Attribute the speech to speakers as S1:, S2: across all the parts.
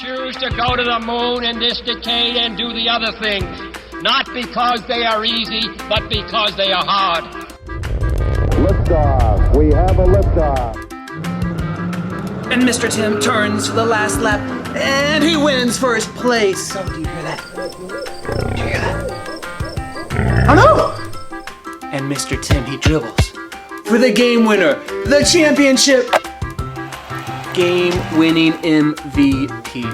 S1: choose to go to the moon in this decade and do the other things, not because they are easy, but because they are hard.
S2: Liftoff. We have a liftoff.
S3: And Mr. Tim turns for the last lap, and he wins first place. Oh, do you hear that? Do you hear that? Oh no! And Mr. Tim, he dribbles for the game winner, the championship, game-winning MVP.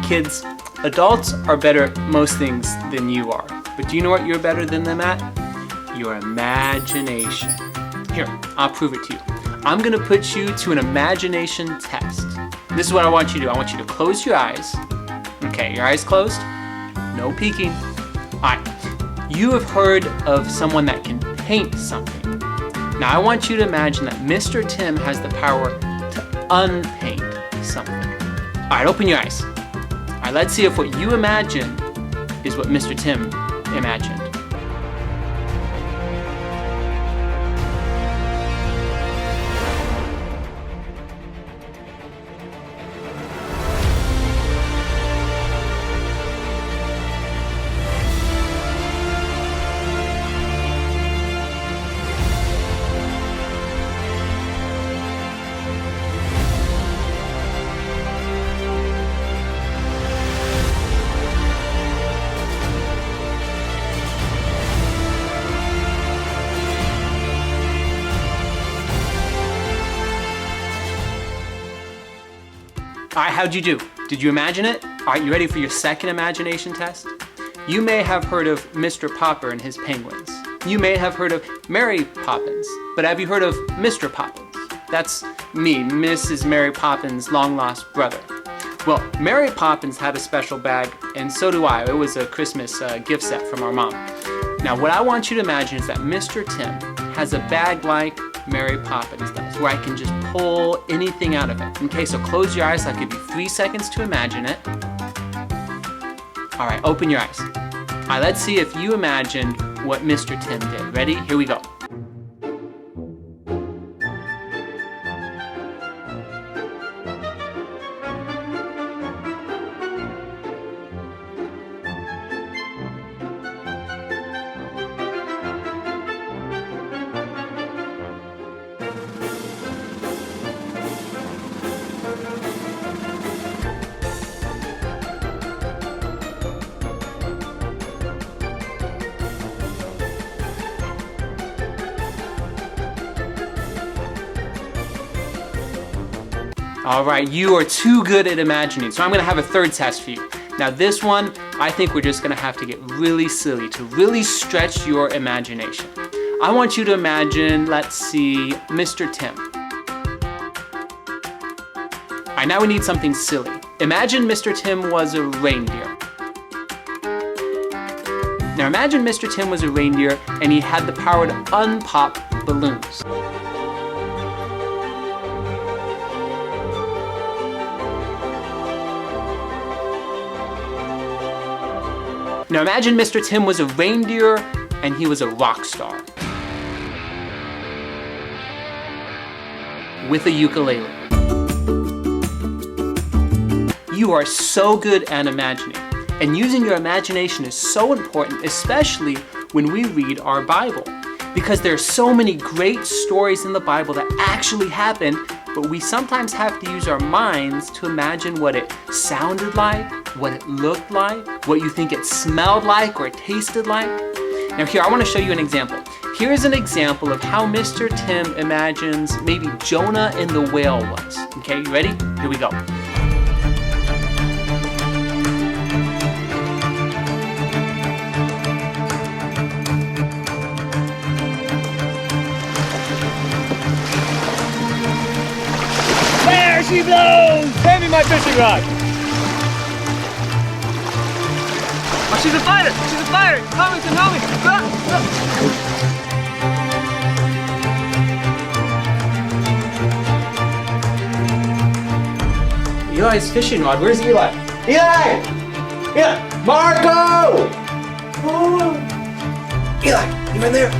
S3: Kids, adults are better at most things than you are. But do you know what you're better than them at? Your imagination. Here, I'll prove it to you. I'm gonna put you to an imagination test. This is what I want you to do. I want you to close your eyes. Okay, your eyes closed? No peeking. All right, you have heard of someone that can paint something. Now I want you to imagine that Mr. Tim has the power to unpaint something. All right, open your eyes. All right, let's see if what you imagine is what Mr. Tim imagined. All right, how'd you do? Did you imagine it? All right, you ready for your second imagination test? You may have heard of Mr. Popper and his penguins. You may have heard of Mary Poppins, but have you heard of Mr. Poppins? That's me, Mrs. Mary Poppins' long-lost brother. Well, Mary Poppins had a special bag, and so do I. It was a Christmas gift set from our mom. Now, what I want you to imagine is that Mr. Tim has a bag like Mary Poppins does, where I can just pull anything out of it. Okay, so close your eyes. I'll give you 3 seconds to imagine it. All right, open your eyes. All right, let's see if you imagine what Mr. Tim did. Ready? Here we go. All right, you are too good at imagining, so I'm gonna have a third test for you. Now this one, I think we're just gonna have to get really silly to really stretch your imagination. I want you to imagine, let's see, Mr. Tim. All right, now we need something silly. Imagine Mr. Tim was a reindeer. Now imagine Mr. Tim was a reindeer and he had the power to unpop balloons. Now imagine Mr. Tim was a reindeer and he was a rock star with a ukulele. You are so good at imagining, and using your imagination is so important, especially when we read our Bible, because there are so many great stories in the Bible that actually happened, but we sometimes have to use our minds to imagine what it sounded like, what it looked like, what you think it smelled like or it tasted like. Now here, I want to show you an example. Here is an example of how Mr. Tim imagines maybe Jonah and the whale was. Okay, you ready? Here we go.
S4: There she blows! Hand me my fishing rod! Oh, she's a fighter! She's a fighter! Help me, Tim, help me!
S3: Eli's fishing rod. Where's Eli?
S4: Eli! Eli! Marco!
S3: Oh. Eli, you in there?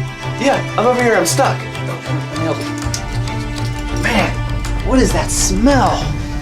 S4: Yeah, I'm over here. I'm stuck.
S3: Let me help you. Man, what is that smell?